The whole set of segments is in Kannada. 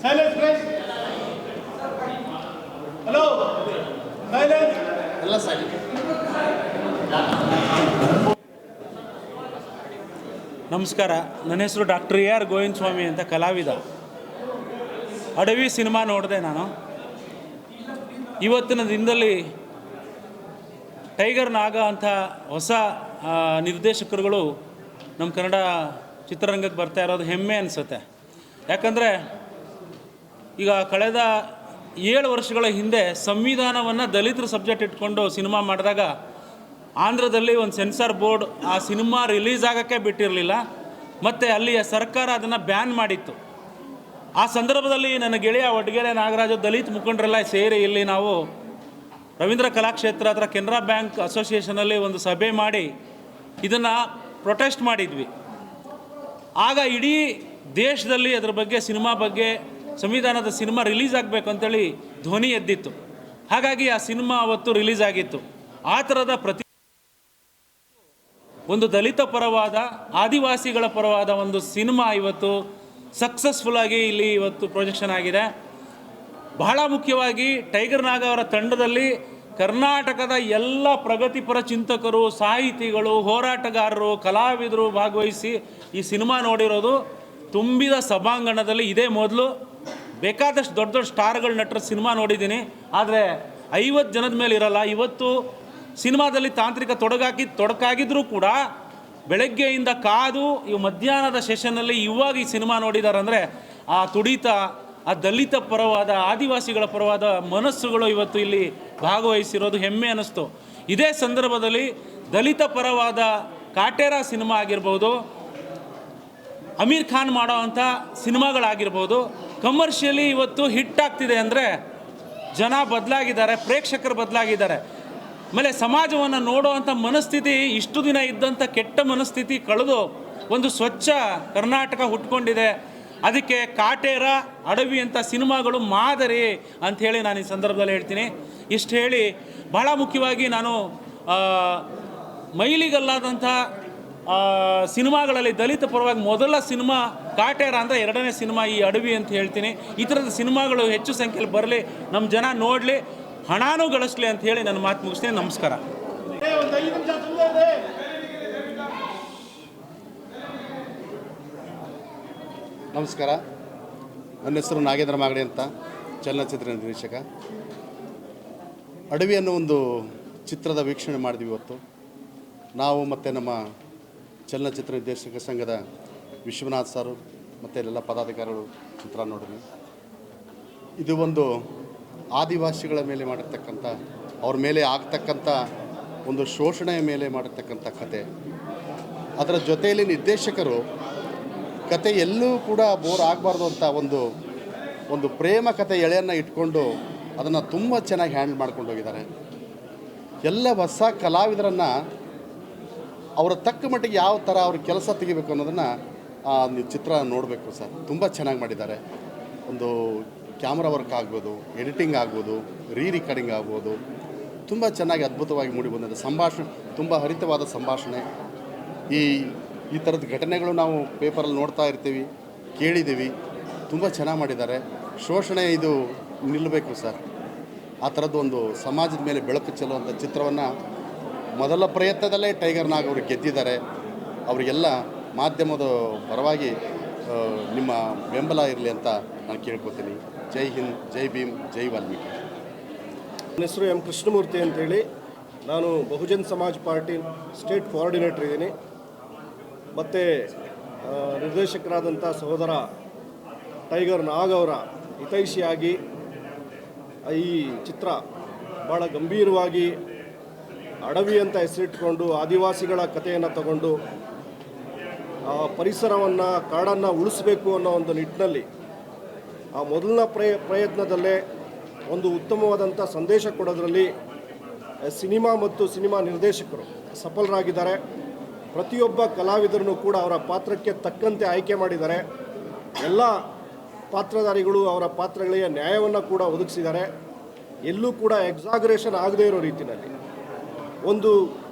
Silence please. ಹಲೋ ಸೈಲೆನ್ಸ್ ಎಲ್ಲ ಸೈಲೆಂಟ್. ನಮಸ್ಕಾರ. ನನ್ನ ಹೆಸರು ಡಾಕ್ಟರ್ AR ಗೋವಿಂದ ಸ್ವಾಮಿ ಅಂತ, ಕಲಾವಿದ. ಅಡವಿ ಸಿನಿಮಾ ನೋಡಿದೆ ನಾನು. ಇವತ್ತಿನ ದಿನದಲ್ಲಿ ಟೈಗರ್ ನಾಗ ಅಂತ ಹೊಸ ನಿರ್ದೇಶಕರುಗಳು ನಮ್ಮ ಕನ್ನಡ ಚಿತ್ರರಂಗಕ್ಕೆ ಬರ್ತಾ ಇರೋದು ಹೆಮ್ಮೆ ಅನಿಸುತ್ತೆ. ಯಾಕಂದರೆ ಈಗ ಕಳೆದ 7 ವರ್ಷಗಳ ಹಿಂದೆ ಸಂವಿಧಾನವನ್ನು ದಲಿತರ ಸಬ್ಜೆಕ್ಟ್ ಇಟ್ಕೊಂಡು ಸಿನಿಮಾ ಮಾಡಿದಾಗ ಆಂಧ್ರದಲ್ಲಿ ಒಂದು ಸೆನ್ಸಾರ್ ಬೋರ್ಡ್ ಆ ಸಿನಿಮಾ ರಿಲೀಸ್ ಆಗೋಕ್ಕೆ ಬಿಟ್ಟಿರಲಿಲ್ಲ, ಮತ್ತು ಅಲ್ಲಿಯ ಸರ್ಕಾರ ಅದನ್ನು ಬ್ಯಾನ್ ಮಾಡಿತ್ತು. ಆ ಸಂದರ್ಭದಲ್ಲಿ ನನ್ನ ಗೆಳೆಯ ಒಡ್ಗೆರೆ ನಾಗರಾಜು ದಲಿತ ಮುಖಂಡರೆಲ್ಲ ಸೇರಿ ಇಲ್ಲಿ ನಾವು ರವೀಂದ್ರ ಕಲಾಕ್ಷೇತ್ರ ಹತ್ರ ಕೆನರಾ ಬ್ಯಾಂಕ್ ಅಸೋಸಿಯೇಷನಲ್ಲಿ ಒಂದು ಸಭೆ ಮಾಡಿ ಇದನ್ನು ಪ್ರೊಟೆಸ್ಟ್ ಮಾಡಿದ್ವಿ. ಆಗ ಇಡೀ ದೇಶದಲ್ಲಿ ಅದರ ಬಗ್ಗೆ, ಸಿನಿಮಾ ಬಗ್ಗೆ, ಸಂವಿಧಾನದ ಸಿನಿಮಾ ರಿಲೀಸ್ ಆಗಬೇಕು ಅಂತೇಳಿ ಧ್ವನಿ ಎದ್ದಿತ್ತು. ಹಾಗಾಗಿ ಆ ಸಿನಿಮಾ ಅವತ್ತು ರಿಲೀಸ್ ಆಗಿತ್ತು. ಆ ಥರದ ಒಂದು ದಲಿತ ಪರವಾದ, ಆದಿವಾಸಿಗಳ ಪರವಾದ ಒಂದು ಸಿನಿಮಾ ಇವತ್ತು ಸಕ್ಸಸ್ಫುಲ್ಲಾಗಿ ಇಲ್ಲಿ ಇವತ್ತು ಪ್ರೊಜೆಕ್ಷನ್ ಆಗಿದೆ. ಬಹಳ ಮುಖ್ಯವಾಗಿ ಟೈಗರ್ ನಾಗ ಅವರ ತಂಡದಲ್ಲಿ ಕರ್ನಾಟಕದ ಎಲ್ಲ ಪ್ರಗತಿಪರ ಚಿಂತಕರು, ಸಾಹಿತಿಗಳು, ಹೋರಾಟಗಾರರು, ಕಲಾವಿದರು ಭಾಗವಹಿಸಿ ಈ ಸಿನಿಮಾ ನೋಡಿರೋದು ತುಂಬಿದ ಸಭಾಂಗಣದಲ್ಲಿ. ಇದೇ ಮೊದಲು. ಬೇಕಾದಷ್ಟು ದೊಡ್ಡ ದೊಡ್ಡ ಸ್ಟಾರ್ಗಳ ನಟರ ಸಿನಿಮಾ ನೋಡಿದ್ದೀನಿ, ಆದರೆ 50 ಜನದ ಮೇಲೆ ಇರಲ್ಲ. ಇವತ್ತು ಸಿನಿಮಾದಲ್ಲಿ ತಾಂತ್ರಿಕ ತೊಡಕಾಗಿದ್ದರೂ ಕೂಡ ಬೆಳಗ್ಗೆಯಿಂದ ಕಾದು ಮಧ್ಯಾಹ್ನದ ಸೆಷನ್ನಲ್ಲಿ ಇವಾಗ ಈ ಸಿನಿಮಾ ನೋಡಿದ್ದಾರೆ ಅಂದರೆ ಆ ತುಡಿತ, ಆ ದಲಿತ ಪರವಾದ, ಆದಿವಾಸಿಗಳ ಪರವಾದ ಮನಸ್ಸುಗಳು ಇವತ್ತು ಇಲ್ಲಿ ಭಾಗವಹಿಸಿರೋದು ಹೆಮ್ಮೆ ಅನ್ನಿಸ್ತು. ಇದೇ ಸಂದರ್ಭದಲ್ಲಿ ದಲಿತ ಪರವಾದ ಕಾಟೇರ ಸಿನಿಮಾ ಆಗಿರ್ಬೋದು, ಅಮೀರ್ ಖಾನ್ ಮಾಡೋ ಅಂಥ ಸಿನಿಮಾಗಳಾಗಿರ್ಬೋದು, ಕಮರ್ಷಿಯಲಿ ಇವತ್ತು ಹಿಟ್ ಆಗ್ತಿದೆ ಅಂದರೆ ಜನ ಬದಲಾಗಿದ್ದಾರೆ, ಪ್ರೇಕ್ಷಕರು ಬದಲಾಗಿದ್ದಾರೆ. ಆಮೇಲೆ ಸಮಾಜವನ್ನು ನೋಡುವಂಥ ಮನಸ್ಥಿತಿ, ಇಷ್ಟು ದಿನ ಇದ್ದಂಥ ಕೆಟ್ಟ ಮನಸ್ಥಿತಿ ಕಳೆದು ಒಂದು ಸ್ವಚ್ಛ ಕರ್ನಾಟಕ ಹುಟ್ಕೊಂಡಿದೆ. ಅದಕ್ಕೆ ಕಾಟೇರ, ಅಡವಿ ಅಂತ ಸಿನಿಮಾಗಳು ಮಾದರಿ ಅಂಥೇಳಿ ನಾನು ಈ ಸಂದರ್ಭದಲ್ಲಿ ಹೇಳ್ತೀನಿ. ಇಷ್ಟು ಹೇಳಿ, ಬಹಳ ಮುಖ್ಯವಾಗಿ ನಾನು ಮೈಲಿಗಲ್ಲಾದಂಥ ಸಿನಿಮಾಗಳಲ್ಲಿ ದಲಿತ ಪರವಾಗಿ ಮೊದಲ ಸಿನಿಮಾ ಕಾಟೇರ ಅಂದರೆ, 2ನೇ ಸಿನಿಮಾ ಈ ಅಡವಿ ಅಂತ ಹೇಳ್ತೀನಿ. ಈ ಥರದ ಸಿನಿಮಾಗಳು ಹೆಚ್ಚು ಸಂಖ್ಯೆಯಲ್ಲಿ ಬರಲಿ, ನಮ್ಮ ಜನ ನೋಡಲಿ, ಹಣನೂ ಗಳಿಸ್ಲಿ ಅಂತ ಹೇಳಿ ನನ್ನ ಮಾತು ಮುಗಿಸ್ತೀನಿ. ನಮಸ್ಕಾರ. ನಮಸ್ಕಾರ. ನನ್ನ ಹೆಸರು ನಾಗೇಂದ್ರ ಮಾಗಡಿ ಅಂತ, ಚಲನಚಿತ್ರ ನಿರ್ದೇಶಕ. ಅಡವಿ ಅನ್ನೋ ಒಂದು ಚಿತ್ರದ ವೀಕ್ಷಣೆ ಮಾಡಿದ್ವಿ ಇವತ್ತು ನಾವು, ಮತ್ತು ನಮ್ಮ ಚಲನಚಿತ್ರ ನಿರ್ದೇಶಕ ಸಂಘದ ವಿಶ್ವನಾಥ್ ಸರ್ ಮತ್ತು ಎಲ್ಲ ಪದಾಧಿಕಾರಿಗಳು ಚಿತ್ರ ನೋಡಿದ್ವಿ. ಇದು ಒಂದು ಆದಿವಾಸಿಗಳ ಮೇಲೆ ಮಾಡಿರ್ತಕ್ಕಂಥ, ಅವ್ರ ಮೇಲೆ ಆಗ್ತಕ್ಕಂಥ ಒಂದು ಶೋಷಣೆಯ ಮೇಲೆ ಮಾಡಿರ್ತಕ್ಕಂಥ ಕತೆ. ಅದರ ಜೊತೆಯಲ್ಲಿ ನಿರ್ದೇಶಕರು ಕತೆ ಎಲ್ಲೂ ಕೂಡ ಬೋರ್ ಆಗಬಾರ್ದು ಅಂತ ಒಂದು ಪ್ರೇಮ ಕತೆ ಎಳೆಯನ್ನು ಇಟ್ಕೊಂಡು ಅದನ್ನು ತುಂಬ ಚೆನ್ನಾಗಿ ಹ್ಯಾಂಡಲ್ ಮಾಡ್ಕೊಂಡು ಹೋಗಿದ್ದಾರೆ. ಎಲ್ಲ ಹೊಸ ಕಲಾವಿದರನ್ನು ಅವರ ತಕ್ಕ ಮಟ್ಟಿಗೆ ಯಾವ ಥರ ಅವ್ರ ಕೆಲಸ ತೆಗಿಬೇಕು ಅನ್ನೋದನ್ನು ನೀವು ಚಿತ್ರ ನೋಡಬೇಕು ಸರ್. ತುಂಬ ಚೆನ್ನಾಗಿ ಮಾಡಿದ್ದಾರೆ. ಒಂದು ಕ್ಯಾಮ್ರಾ ವರ್ಕ್ ಆಗ್ಬೋದು, ಎಡಿಟಿಂಗ್ ಆಗ್ಬೋದು, ರಿಕಾರ್ಡಿಂಗ್ ಆಗ್ಬೋದು, ತುಂಬ ಚೆನ್ನಾಗಿ ಅದ್ಭುತವಾಗಿ ಮೂಡಿ ಬಂದಿದೆ. ಸಂಭಾಷಣೆ ತುಂಬ ಹರಿತವಾದ ಸಂಭಾಷಣೆ. ಈ ಥರದ ಘಟನೆಗಳು ನಾವು ಪೇಪರಲ್ಲಿ ನೋಡ್ತಾ ಇರ್ತೀವಿ, ಕೇಳಿದ್ದೀವಿ. ತುಂಬ ಚೆನ್ನಾಗಿ ಮಾಡಿದ್ದಾರೆ. ಶೋಷಣೆ ಇದು ನಿಲ್ಲಬೇಕು ಸರ್. ಆ ಥರದ್ದು ಒಂದು ಸಮಾಜದ ಮೇಲೆ ಬೆಳಕು ಚೆಲ್ಲುವಂಥ ಚಿತ್ರವನ್ನು ಮೊದಲ ಪ್ರಯತ್ನದಲ್ಲೇ ಟೈಗರ್ ನಾಗ್ ಅವರು ಗೆದ್ದಿದ್ದಾರೆ. ಅವರಿಗೆಲ್ಲ ಮಾಧ್ಯಮದ ಪರವಾಗಿ ನಿಮ್ಮ ಬೆಂಬಲ ಇರಲಿ ಅಂತ ನಾನು ಕೇಳ್ಕೊತೀನಿ. ಜೈ ಹಿಂದ್, ಜೈ ಭೀಮ್, ಜೈ ವಾಲ್ಮೀಕಿ. ನನ್ನ ಹೆಸರು ಎಂ ಕೃಷ್ಣಮೂರ್ತಿ ಅಂತೇಳಿ, ನಾನು Bahujan Samaj party state coordinator ಇದ್ದೀನಿ. ಮತ್ತು ನಿರ್ದೇಶಕರಾದಂಥ ಸಹೋದರ ಟೈಗರ್ ನಾಗ್ ಅವರ ಹಿತೈಷಿಯಾಗಿ ಈ ಚಿತ್ರ ಭಾಳ ಗಂಭೀರವಾಗಿ ಅಡವಿ ಅಂತ ಹೆಸರಿಟ್ಕೊಂಡು ಆದಿವಾಸಿಗಳ ಕಥೆಯನ್ನು ತಗೊಂಡು ಪರಿಸರವನ್ನು, ಕಾಡನ್ನು ಉಳಿಸಬೇಕು ಅನ್ನೋ ಒಂದು ನಿಟ್ಟಿನಲ್ಲಿ ಆ ಮೊದಲನ ಪ್ರಯತ್ನದಲ್ಲೇ ಒಂದು ಉತ್ತಮವಾದಂಥ ಸಂದೇಶ ಕೊಡೋದ್ರಲ್ಲಿ ಸಿನಿಮಾ ಮತ್ತು ಸಿನಿಮಾ ನಿರ್ದೇಶಕರು ಸಫಲರಾಗಿದ್ದಾರೆ. ಪ್ರತಿಯೊಬ್ಬ ಕಲಾವಿದರನ್ನು ಕೂಡ ಅವರ ಪಾತ್ರಕ್ಕೆ ತಕ್ಕಂತೆ ಆಯ್ಕೆ ಮಾಡಿದ್ದಾರೆ. ಎಲ್ಲ ಪಾತ್ರಧಾರಿಗಳು ಅವರ ಪಾತ್ರಗಳಿಗೆ ನ್ಯಾಯವನ್ನು ಕೂಡ ಒದಗಿಸಿದ್ದಾರೆ. ಎಲ್ಲೂ ಕೂಡ ಎಕ್ಸಾಗರೇಷನ್ ಆಗದೇ ಇರೋ ರೀತಿಯಲ್ಲಿ ಒಂದು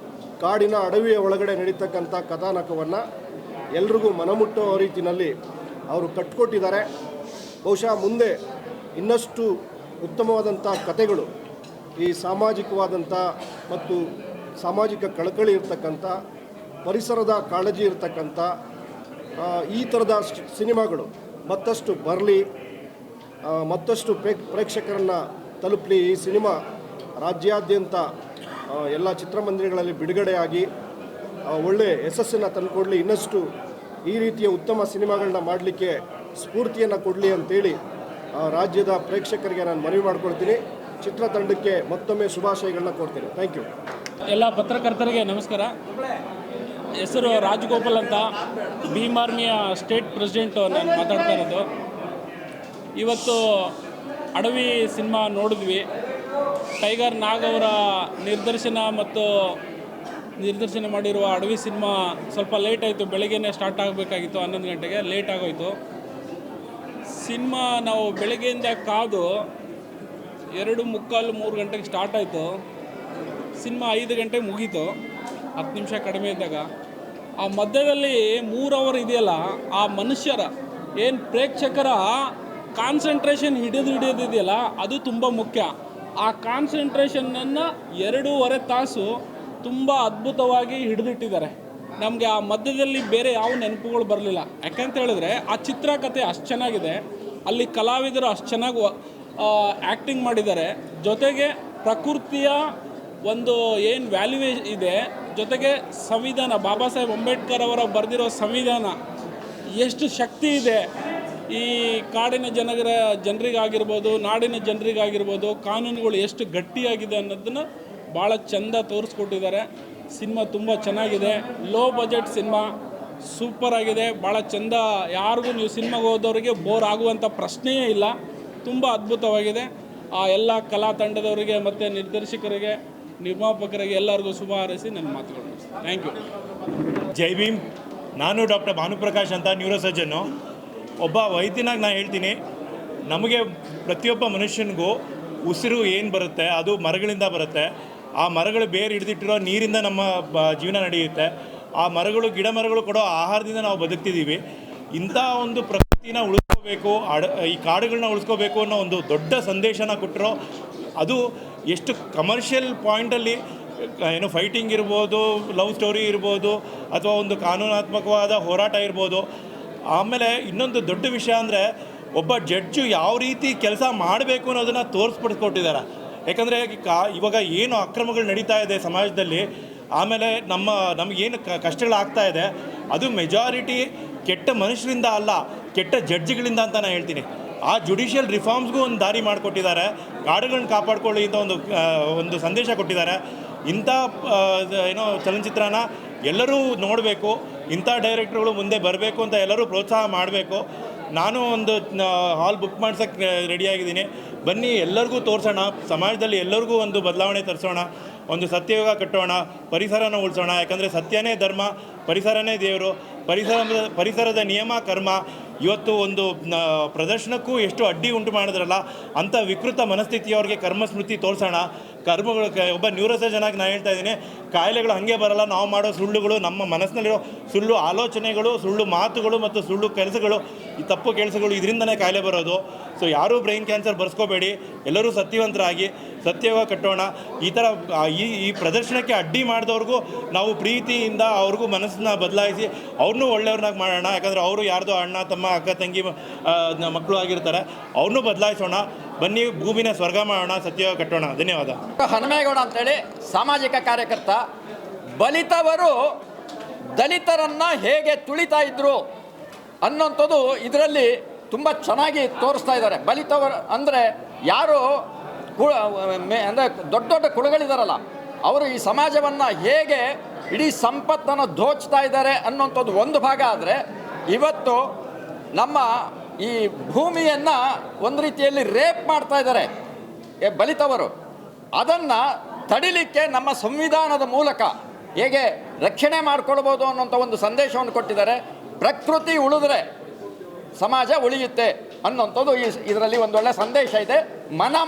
ಕಾಡಿನ ಅಡವಿಯ ಒಳಗಡೆ ನಡೀತಕ್ಕಂಥ ಕಥಾನಕವನ್ನು ಎಲ್ರಿಗೂ ಮನಮುಟ್ಟೋ ರೀತಿಯಲ್ಲಿ ಅವರು ಕಟ್ಕೊಟ್ಟಿದ್ದಾರೆ. ಬಹುಶಃ ಮುಂದೆ ಇನ್ನಷ್ಟು ಉತ್ತಮವಾದಂಥ ಕಥೆಗಳು ಈ ಸಾಮಾಜಿಕವಾದಂಥ ಮತ್ತು ಸಾಮಾಜಿಕ ಕಳಕಳಿ ಇರತಕ್ಕಂಥ ಪರಿಸರದ ಕಾಳಜಿ ಇರತಕ್ಕಂಥ ಈ ಥರದ ಸಿನಿಮಾಗಳು ಮತ್ತಷ್ಟು ಬರಲಿ, ಮತ್ತಷ್ಟು ಪ್ರೇಕ್ಷಕರನ್ನು ತಲುಪಲಿ. ಈ ಸಿನಿಮಾ ರಾಜ್ಯಾದ್ಯಂತ ಎಲ್ಲ ಚಿತ್ರಮಂದಿರಗಳಲ್ಲಿ ಬಿಡುಗಡೆಯಾಗಿ ಒಳ್ಳೆಯ ಯಶಸ್ಸನ್ನು ತಂದುಕೊಡಲಿ, ಇನ್ನಷ್ಟು ಈ ರೀತಿಯ ಉತ್ತಮ ಸಿನಿಮಾಗಳನ್ನ ಮಾಡಲಿಕ್ಕೆ ಸ್ಫೂರ್ತಿಯನ್ನು ಕೊಡಲಿ ಅಂತೇಳಿ ರಾಜ್ಯದ ಪ್ರೇಕ್ಷಕರಿಗೆ ನಾನು ಮನವಿ ಮಾಡ್ಕೊಳ್ತೀನಿ. ಚಿತ್ರತಂಡಕ್ಕೆ ಮತ್ತೊಮ್ಮೆ ಶುಭಾಶಯಗಳನ್ನ ಕೊಡ್ತೀನಿ. Thank you. ಎಲ್ಲ ಪತ್ರಕರ್ತರಿಗೆ ನಮಸ್ಕಾರ. ಹೆಸರು ರಾಜಗೋಪಾಲ್ ಅಂತ, ಭೀಮ್ ಆರ್ಮಿಯ ಸ್ಟೇಟ್ ಪ್ರೆಸಿಡೆಂಟು ನಾನು ಮಾತಾಡ್ತಾ ಇರೋದು. ಇವತ್ತು ಅಡವಿ ಸಿನಿಮಾ ನೋಡಿದ್ವಿ. ಟೈಗರ್ ನಾಗ್ ಅವರ ನಿರ್ದೇಶನ ಮಾಡಿರುವ ಅಡವಿ ಸಿನಿಮಾ ಸ್ವಲ್ಪ ಲೇಟ್ ಆಯಿತು. ಬೆಳಗ್ಗೆನೇ ಸ್ಟಾರ್ಟ್ ಆಗಬೇಕಾಗಿತ್ತು, 11 ಗಂಟೆಗೆ ಲೇಟ್ ಆಗೋಯಿತು. ಸಿನಿಮಾ ನಾವು ಬೆಳಗ್ಗೆಯಿಂದ ಕಾದು 2:45-3 ಗಂಟೆಗೆ ಸ್ಟಾರ್ಟ್ ಆಯಿತು. ಸಿನಿಮಾ 5 ಗಂಟೆಗೆ ಮುಗೀತು, 10 ನಿಮಿಷ ಕಡಿಮೆ ಇದ್ದಾಗ. ಆ ಮಧ್ಯದಲ್ಲಿ 3 ಅವರ್ ಇದೆಯಲ್ಲ, ಆ ಮನುಷ್ಯರ ಏನು ಪ್ರೇಕ್ಷಕರ ಕಾನ್ಸಂಟ್ರೇಷನ್ ಹಿಡಿದಿದೆಯಲ್ಲ, ಅದು ತುಂಬ ಮುಖ್ಯ. ಆ ಕಾನ್ಸಂಟ್ರೇಷನನ್ನು 2.5 ತಾಸು ತುಂಬ ಅದ್ಭುತವಾಗಿ ಹಿಡಿದಿಟ್ಟಿದ್ದಾರೆ. ನಮಗೆ ಆ ಮಧ್ಯದಲ್ಲಿ ಬೇರೆ ಯಾವ ನೆನಪುಗಳು ಬರಲಿಲ್ಲ. ಯಾಕಂತ ಹೇಳಿದ್ರೆ ಆ ಚಿತ್ರಕಥೆ ಅಷ್ಟು ಚೆನ್ನಾಗಿದೆ, ಅಲ್ಲಿ ಕಲಾವಿದರು ಅಷ್ಟು ಚೆನ್ನಾಗಿ ಆ್ಯಕ್ಟಿಂಗ್ ಮಾಡಿದ್ದಾರೆ. ಜೊತೆಗೆ ಪ್ರಕೃತಿಯ ಒಂದು ಏನು ವ್ಯಾಲ್ಯೂ ಇದೆ, ಜೊತೆಗೆ ಸಂವಿಧಾನ, ಬಾಬಾ ಸಾಹೇಬ್ ಅಂಬೇಡ್ಕರ್ ಅವರ ಬರೆದಿರೋ ಸಂವಿಧಾನ ಎಷ್ಟು ಶಕ್ತಿ ಇದೆ, ಈ ಕಾಡಿನ ಜನರಿಗಾಗಿರ್ಬೋದು, ನಾಡಿನ ಜನರಿಗಾಗಿರ್ಬೋದು, ಕಾನೂನುಗಳು ಎಷ್ಟು ಗಟ್ಟಿಯಾಗಿದೆ ಅನ್ನೋದನ್ನು ಭಾಳ ಚೆಂದ ತೋರಿಸ್ಕೊಟ್ಟಿದ್ದಾರೆ. ಸಿನಿಮಾ ತುಂಬ ಚೆನ್ನಾಗಿದೆ. ಲೋ ಬಜೆಟ್ ಸಿನಿಮಾ, ಸೂಪರ್ ಆಗಿದೆ, ಭಾಳ ಚೆಂದ. ಯಾರಿಗೂ ನೀವು ಸಿನಿಮಾಗೆ ಹೋದವರಿಗೆ ಬೋರ್ ಆಗುವಂಥ ಪ್ರಶ್ನೆಯೇ ಇಲ್ಲ. ತುಂಬ ಅದ್ಭುತವಾಗಿದೆ. ಆ ಎಲ್ಲ ಕಲಾ ತಂಡದವರಿಗೆ ಮತ್ತು ನಿರ್ದೇಶಕರಿಗೆ, ನಿರ್ಮಾಪಕರಿಗೆ ಎಲ್ಲರಿಗೂ ಶುಭ ಹಾರೈಸಿ ನನ್ನ ಮಾತುಗಳು. Thank you. ಜೈ ಭೀಮ್. ನಾನು ಡಾಕ್ಟರ್ ಭಾನುಪ್ರಕಾಶ್ ಅಂತ, ನ್ಯೂರೋ ಸರ್ಜನ್ನು. ಒಬ್ಬ ವೈದ್ಯನಾಗಿ ನಾನು ಹೇಳ್ತೀನಿ, ನಮಗೆ ಪ್ರತಿಯೊಬ್ಬ ಮನುಷ್ಯನಿಗೂ ಉಸಿರು ಏನು ಬರುತ್ತೆ ಅದು ಮರಗಳಿಂದ ಬರುತ್ತೆ. ಆ ಮರಗಳು ಬೇರೆ ಹಿಡಿದಿಟ್ಟಿರೋ ನೀರಿಂದ ನಮ್ಮ ಜೀವನ ನಡೆಯುತ್ತೆ. ಆ ಮರಗಳು, ಗಿಡ ಮರಗಳು ಕೊಡೋ ಆಹಾರದಿಂದ ನಾವು ಬದುಕ್ತಿದ್ದೀವಿ. ಇಂಥ ಒಂದು ಪ್ರಕೃತಿನ ಉಳಿಸ್ಕೋಬೇಕು, ಈ ಕಾಡುಗಳನ್ನ ಉಳಿಸ್ಕೋಬೇಕು ಅನ್ನೋ ಒಂದು ದೊಡ್ಡ ಸಂದೇಶನ ಕೊಟ್ಟರು. ಅದು ಎಷ್ಟು ಕಮರ್ಷಿಯಲ್ ಪಾಯಿಂಟಲ್ಲಿ ಏನು ಫೈಟಿಂಗ್ ಇರ್ಬೋದು, ಲವ್ ಸ್ಟೋರಿ ಇರ್ಬೋದು, ಅಥವಾ ಒಂದು ಕಾನೂನಾತ್ಮಕವಾದ ಹೋರಾಟ ಇರ್ಬೋದು. ಆಮೇಲೆ ಇನ್ನೊಂದು ದೊಡ್ಡ ವಿಷಯ ಅಂದರೆ, ಒಬ್ಬ ಜಡ್ಜು ಯಾವ ರೀತಿ ಕೆಲಸ ಮಾಡಬೇಕು ಅನ್ನೋದನ್ನು ತೋರಿಸ್ಪಡಿಸ್ಕೊಟ್ಟಿದ್ದಾರೆ. ಯಾಕಂದರೆ ಇವಾಗ ಏನು ಅಕ್ರಮಗಳು ನಡೀತಾ ಇದೆ ಸಮಾಜದಲ್ಲಿ, ಆಮೇಲೆ ನಮಗೇನು ಕಷ್ಟಗಳಾಗ್ತಾ ಇದೆ, ಅದು ಮೆಜಾರಿಟಿ ಕೆಟ್ಟ ಮನುಷ್ಯರಿಂದ ಅಲ್ಲ, ಕೆಟ್ಟ ಜಡ್ಜ್ಗಳಿಂದ ಅಂತ ನಾನು ಹೇಳ್ತೀನಿ. ಆ ಜುಡಿಷಿಯಲ್ ರಿಫಾರ್ಮ್ಸ್ಗೂ ಒಂದು ದಾರಿ ಮಾಡಿಕೊಟ್ಟಿದ್ದಾರೆ. ಕಾಡುಗಳನ್ನ ಕಾಪಾಡ್ಕೊಳ್ಳಿ ಅಂತ ಒಂದು ಸಂದೇಶ ಕೊಟ್ಟಿದ್ದಾರೆ. ಇಂಥ ಚಲನಚಿತ್ರನ ಎಲ್ಲರೂ ನೋಡಬೇಕು. ಇಂಥ ಡೈರೆಕ್ಟ್ರುಗಳು ಮುಂದೆ ಬರಬೇಕು ಅಂತ ಎಲ್ಲರೂ ಪ್ರೋತ್ಸಾಹ ಮಾಡಬೇಕು. ನಾನು ಒಂದು ಹಾಲ್ ಬುಕ್ ಮಾಡ್ಸೋಕ್ಕೆ ರೆಡಿಯಾಗಿದ್ದೀನಿ. ಬನ್ನಿ, ಎಲ್ಲರಿಗೂ ತೋರಿಸೋಣ, ಸಮಾಜದಲ್ಲಿ ಎಲ್ಲರಿಗೂ ಒಂದು ಬದಲಾವಣೆ ತರಿಸೋಣ, ಒಂದು ಸತ್ಯಯುಗ ಕಟ್ಟೋಣ, ಪರಿಸರನ ಉಳಿಸೋಣ. ಯಾಕಂದರೆ ಸತ್ಯನೇ ಧರ್ಮ, ಪರಿಸರನೇ ದೇವರು, ಪರಿಸರದ ನಿಯಮ ಕರ್ಮ. ಇವತ್ತು ಒಂದು ಪ್ರದರ್ಶನಕ್ಕೂ ಎಷ್ಟು ಅಡ್ಡಿ ಉಂಟು ಮಾಡಿದ್ರಲ್ಲ, ಅಂಥ ವಿಕೃತ ಮನಸ್ಥಿತಿಯವ್ರಿಗೆ ಕರ್ಮಸ್ಮೃತಿ ತೋರಿಸೋಣ. ಕರ್ಮಗಳು, ಒಬ್ಬ ನ್ಯೂರೋಸರ್ಜನಾಗಿ ನಾನು ಹೇಳ್ತಾ ಇದ್ದೀನಿ, ಕಾಯಿಲೆಗಳು ಹಾಗೆ ಬರಲ್ಲ. ನಾವು ಮಾಡೋ ಸುಳ್ಳುಗಳು, ನಮ್ಮ ಮನಸ್ಸಿನಲ್ಲಿರೋ ಸುಳ್ಳು ಆಲೋಚನೆಗಳು, ಸುಳ್ಳು ಮಾತುಗಳು ಮತ್ತು ಸುಳ್ಳು ಕೆಲಸಗಳು, ಈ ತಪ್ಪು ಕೆಲಸಗಳು, ಇದರಿಂದನೇ ಕಾಯಿಲೆ ಬರೋದು. ಸೊ ಯಾರೂ ಬ್ರೈನ್ ಕ್ಯಾನ್ಸರ್ ಬರ್ಸ್ಕೋಬೇಡಿ, ಎಲ್ಲರೂ ಸತ್ಯವಂತರಾಗಿ ಸತ್ಯವ ಕಟ್ಟೋಣ. ಈ ಥರ ಈ ಪ್ರದರ್ಶನಕ್ಕೆ ಅಡ್ಡಿ ಮಾಡಿದವ್ರಿಗೂ ನಾವು ಪ್ರೀತಿಯಿಂದ ಅವ್ರಿಗೂ ಮನಸ್ಸನ್ನ ಬದಲಾಯಿಸಿ ಅವ್ರನ್ನೂ ಒಳ್ಳೆಯವ್ರನ್ನಾಗಿ ಮಾಡೋಣ. ಯಾಕಂದರೆ ಅವರು ಯಾರ್ದೋ ಅಣ್ಣ ತಮ್ಮ ಅಕ್ಕ ತಂಗಿ ಮಕ್ಕಳು ಆಗಿರ್ತಾರೆ, ಅವ್ರನ್ನೂ ಬದಲಾಯಿಸೋಣ. ಬನ್ನಿ, ಭೂಮಿನ ಸ್ವರ್ಗ ಮಾಡೋಣ, ಸತ್ಯವ ಕಟ್ಟೋಣ. ಧನ್ಯವಾದ. ಹನುಮೇಗೌಡ ಅಂತೇಳಿ ಸಾಮಾಜಿಕ ಕಾರ್ಯಕರ್ತ. ಬಲಿತವರು ದಲಿತರನ್ನು ಹೇಗೆ ತುಳಿತಾ ಇದ್ರು ಅನ್ನೋಂಥದ್ದು ಇದರಲ್ಲಿ ತುಂಬ ಚೆನ್ನಾಗಿ ತೋರಿಸ್ತಾ ಇದ್ದಾರೆ. ಬಲಿತವರು ಅಂದರೆ ಯಾರು ಅಂದರೆ ದೊಡ್ಡ ದೊಡ್ಡ ಕುಳಗಳಿದಾರಲ್ಲ, ಅವರು ಈ ಸಮಾಜವನ್ನು ಹೇಗೆ ಇಡೀ ಸಂಪತ್ತನ್ನು ದೋಚ್ತಾ ಇದ್ದಾರೆ ಅನ್ನೋಂಥದ್ದು ಒಂದು ಭಾಗ. ಆದರೆ ಇವತ್ತು ನಮ್ಮ ಈ ಭೂಮಿಯನ್ನು ಒಂದು ರೀತಿಯಲ್ಲಿ ರೇಪ್ ಮಾಡ್ತಾ ಇದ್ದಾರೆ ಬಲಿತವರು. ಅದನ್ನು ತಡಿಲಿಕ್ಕೆ ನಮ್ಮ ಸಂವಿಧಾನದ ಮೂಲಕ ಹೇಗೆ ರಕ್ಷಣೆ ಮಾಡ್ಕೊಳ್ಬೋದು ಅನ್ನೋಂಥ ಒಂದು ಸಂದೇಶವನ್ನು ಕೊಟ್ಟಿದ್ದಾರೆ. ಪ್ರಕೃತಿ ಉಳಿದ್ರೆ ಸಮಾಜ ಉಳಿಯುತ್ತೆ ಅನ್ನೋಂಥದ್ದು ಇದರಲ್ಲಿ ಒಂದೊಳ್ಳೆ ಸಂದೇಶ ಇದೆ. ಮನೆ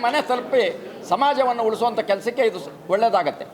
ಮನೆ ತಲುಪಿ ಸಮಾಜವನ್ನು ಉಳಿಸುವಂಥ ಕೆಲಸಕ್ಕೆ ಇದು ಒಳ್ಳೆಯದಾಗತ್ತೆ.